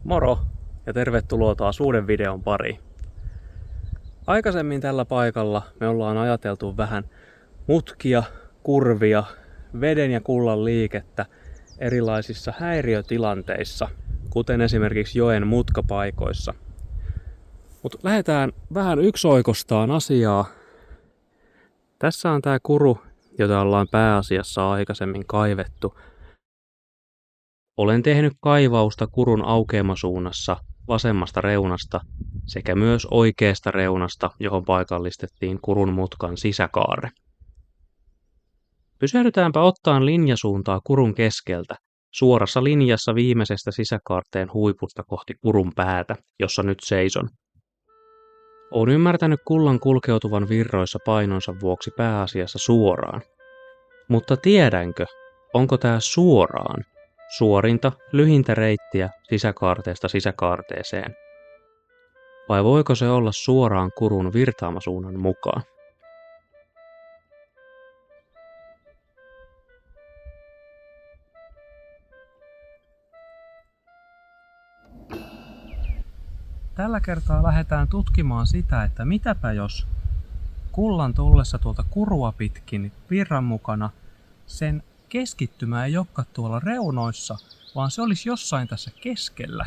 Moro ja tervetuloa taas uuden videon pariin. Aikaisemmin tällä paikalla me ollaan ajateltu vähän mutkia, kurvia, veden ja kullan liikettä erilaisissa häiriötilanteissa, kuten esimerkiksi joen mutkapaikoissa. Mutta lähdetään vähän yksioikoistaan asiaa. Tässä on tää kuru, jota ollaan pääasiassa aikaisemmin kaivettu. Olen tehnyt kaivausta kurun aukeamasuunnassa vasemmasta reunasta sekä myös oikeasta reunasta, johon paikallistettiin kurun mutkan sisäkaarre. Pysähdytäänpä ottaan linjasuuntaa kurun keskeltä, suorassa linjassa viimeisestä sisäkaarteen huipusta kohti kurun päätä, jossa nyt seison. Olen ymmärtänyt kullan kulkeutuvan virroissa painonsa vuoksi pääasiassa suoraan. Mutta tiedänkö, onko tää suoraan? Suorinta, lyhintä reittiä sisäkaarteesta sisäkaarteeseen. Vai voiko se olla suoraan kurun virtaamasuunnan mukaan? Tällä kertaa lähdetään tutkimaan sitä, että mitäpä jos kullan tullessa tuolta kurua pitkin virran mukana sen keskittymä ei olekaan tuolla reunoissa, vaan se olisi jossain tässä keskellä.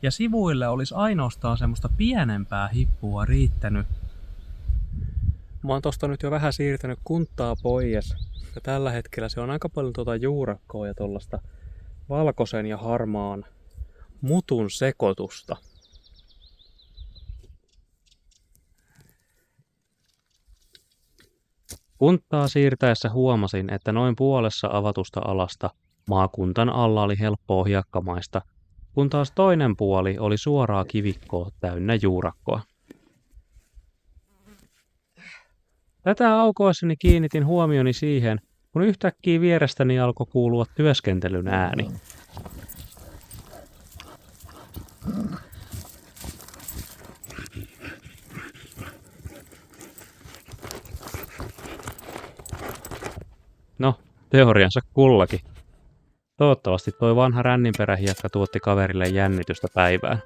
Ja sivuille olisi ainoastaan semmoista pienempää hippua riittänyt. Mä oon tosta nyt jo vähän siirtänyt kunttaa pois. Ja tällä hetkellä se on aika paljon tuota juurakkoa ja tollasta valkoisen ja harmaan mutun sekoitusta. Kunttaa siirtäessä huomasin, että noin puolessa avatusta alasta maakuntan alla oli helppoa hiekkamaista, kun taas toinen puoli oli suoraa kivikkoa täynnä juurakkoa. Tätä aukoessani kiinnitin huomioni siihen, kun yhtäkkiä vierestäni alkoi kuulua työskentelyn ääni. No, teoriansa kullakin. Toivottavasti toi vanha ränninperähiekka tuotti kaverille jännitystä päivään.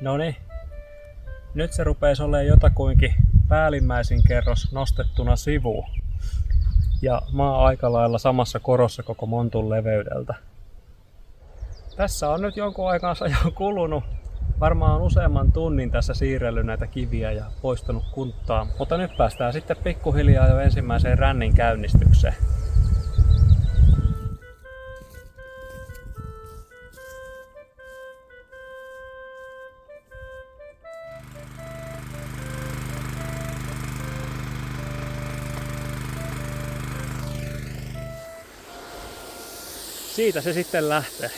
Noniin. Nyt se rupees olemaan jotakuinkin päällimmäisin kerros nostettuna sivuun. Ja mä oon aika lailla samassa korossa koko montun leveydeltä. Tässä on nyt jonkun aikansa jo kulunut. Varmaan useamman tunnin tässä siirrellyt näitä kiviä ja poistanut kunttaa. Mutta nyt päästään sitten pikkuhiljaa jo ensimmäiseen rännin käynnistykseen. Siitä se sitten lähtee.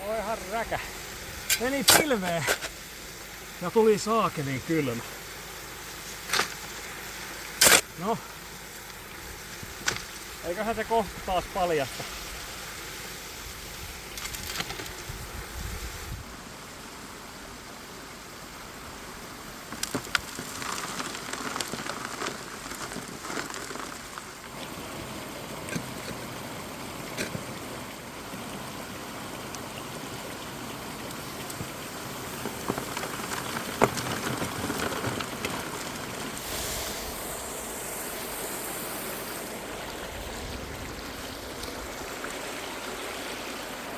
Oihan räkä. Meni pilveen ja tuli saakelin kylmä. No. Eiköhän se kohta taas paljasta.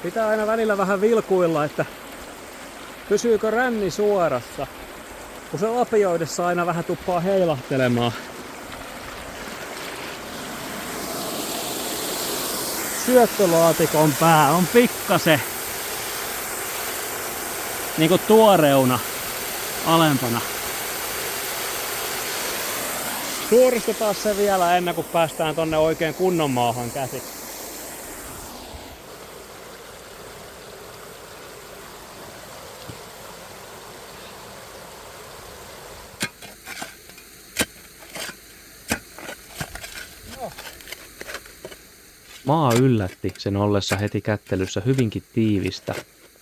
Pitää aina välillä vähän vilkuilla, että pysyykö ränni suorassa, kun se lapioidessa aina vähän tuppaa heilahtelemaan. Syöttölaatikon pää on pikkasen niinku tuoreuna alempana. Suoristetaan se vielä ennen kuin päästään tonne oikein kunnon maahan käsiksi. Maa yllätti sen ollessa heti kättelyssä hyvinkin tiivistä,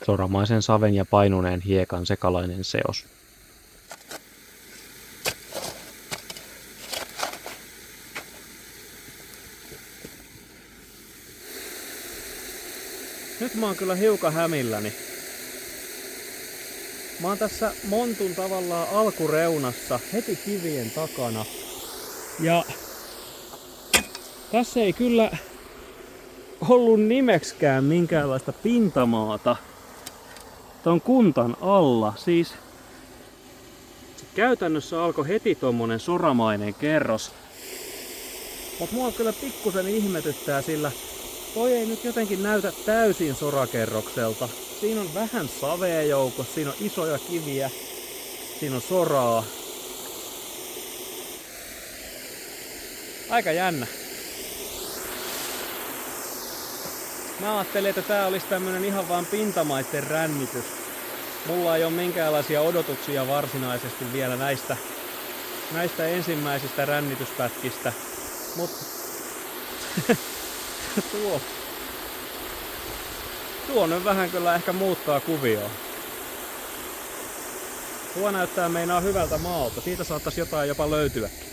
soramaisen saven ja painuneen hiekan sekalainen seos. Nyt mä oon kyllä hiukan hämilläni. Mä oon tässä montun tavallaan alkureunassa, heti kivien takana. Ja tässä ei kyllä ollut nimeksikään minkäänlaista pintamaata ton kuntan alla. Siis käytännössä alkoi heti tommonen soramainen kerros. Mut mua kyllä pikkusen ihmetyttää, sillä toi ei nyt jotenkin näytä täysin sorakerrokselta. Siinä on vähän savea joukossa, siinä on isoja kiviä, siinä on soraa. Aika jännä. Mä ajattelin, että tää olisi tämmönen ihan vaan pintamaitten rännitys. Mulla ei ole minkäänlaisia odotuksia varsinaisesti vielä näistä ensimmäisistä rännityspätkistä. Mut tuo nyt vähän kyllä ehkä muuttaa kuvioon. Tuo näyttää meinaa hyvältä maalta. Siitä saattaisi jotain jopa löytyäkin.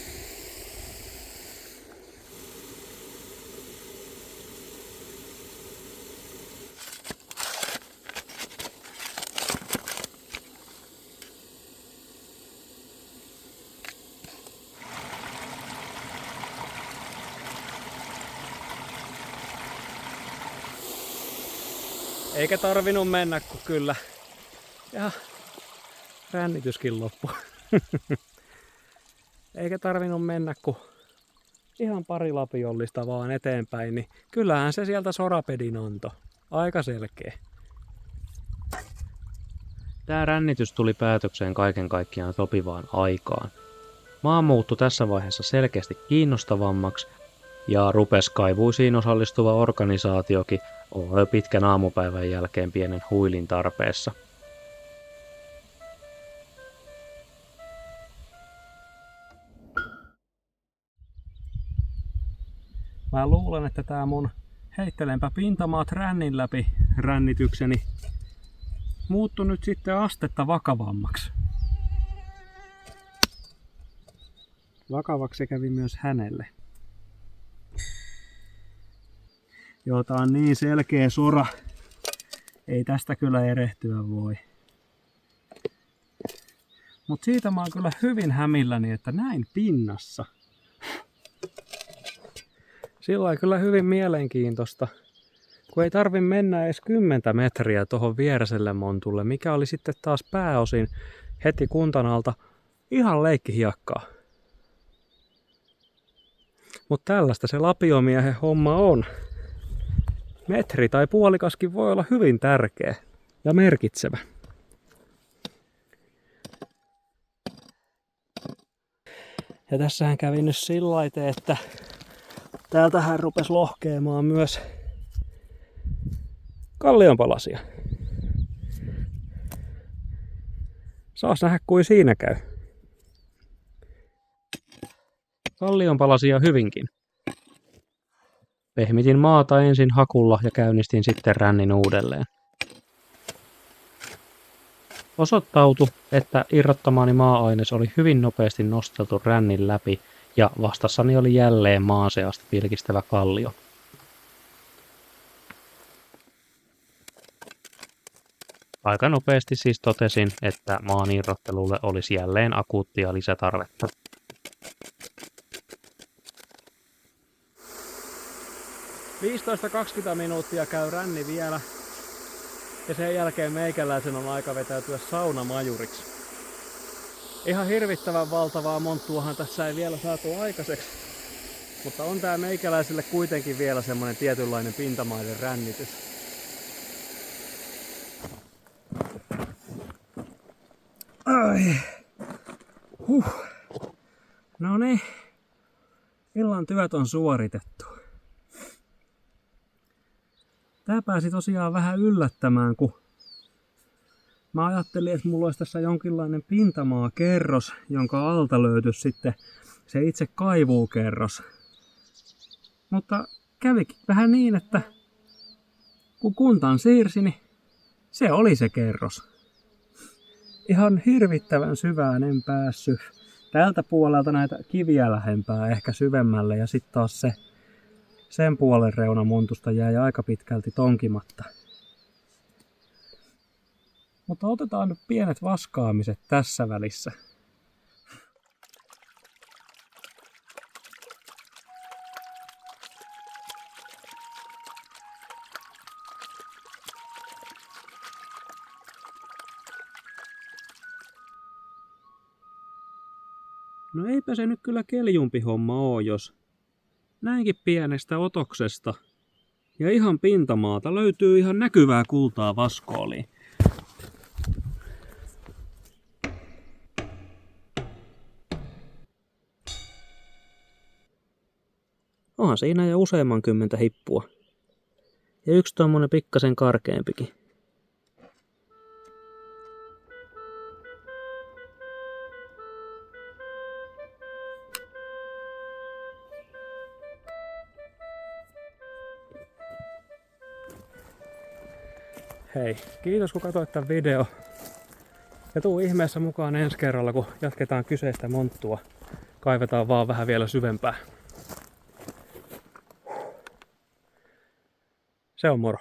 Eikä tarvinnut mennä, kun kyllä. Ja rännityskin loppu. Eikä tarvinnut mennä, kun ihan pari lapiollista vaan eteenpäin, niin kyllähän se sieltä sorapedin antoi. Aika selkeä. Tämä rännitys tuli päätökseen kaiken kaikkiaan sopivaan aikaan. Maa muuttui tässä vaiheessa selkeästi kiinnostavammaksi ja rupesi kaivuisiin osallistuva organisaatiokin olla jo pitkän aamupäivän jälkeen pienen huilin tarpeessa. Mä luulen, että tää mun heittelenpä pintamaat rännin läpi rännitykseni muuttui nyt sitten astetta vakavammaksi. Vakavaksi se kävi myös hänelle. Joo, tää on niin selkeä sora. Ei tästä kyllä erehtyä voi. Mut siitä mä oon kyllä hyvin hämilläni, että näin pinnassa. Sillä on kyllä hyvin mielenkiintoista, kun ei tarvi mennä edes 10 metriä tuohon viereselle montulle, mikä oli sitten taas pääosin heti kuntan alta ihan leikkihiekkaa. Mutta tällaista se lapiomiehen homma on. Metri tai puolikaskin voi olla hyvin tärkeä ja merkitsevä. Ja tässähän kävi nyt sillä että täältähän rupesi lohkeamaan myös kallionpalasia. Saas nähdä kuin siinä käy. Kallionpalasia hyvinkin. Pehmitin maata ensin hakulla ja käynnistin sitten rännin uudelleen. Osoittautui, että irrottamaani maa-aines oli hyvin nopeasti nosteltu rännin läpi ja vastassani oli jälleen maan seasta pilkistävä kallio. Aika nopeasti siis totesin, että maan irrottelulle olisi jälleen akuuttia lisätarvetta. –20 minuuttia käy ränni vielä ja sen jälkeen meikäläisen on aika vetäytyä saunamajuriksi. Ihan hirvittävän valtavaa monttuahan tässä ei vielä saatu aikaiseksi, mutta on tää meikäläiselle kuitenkin vielä semmonen tietynlainen pintamaiden rännitys. Ai. No niin, illan työt on suoritettu. Tää pääsi tosiaan vähän yllättämään, kun mä ajattelin, että mulla olisi tässä jonkinlainen pintamaakerros, jonka alta löytyisi sitten se itse kaivuukerros. Mutta kävikin vähän niin, että kun kuntaan siirsi, niin se oli se kerros. Ihan hirvittävän syvään en päässyt. Tältä puolelta näitä kiviä lähempää ehkä syvemmälle ja sitten taas sen puolen reunamontusta jäi aika pitkälti tonkimatta. Mutta otetaan nyt pienet vaskaamiset tässä välissä. No eipä se nyt kyllä keljumpi homma oo, jos näinkin pienestä otoksesta ja ihan pintamaata löytyy ihan näkyvää kultaa vaskooliin. Onhan siinä jo useamman kymmentä hippua. Ja yksi tommonen pikkasen karkeampikin. Hei, kiitos kun katsoit tämän video. Ja tuu ihmeessä mukaan ensi kerralla, kun jatketaan kyseistä monttua. Kaivetaan vaan vähän vielä syvempää. Se on moro.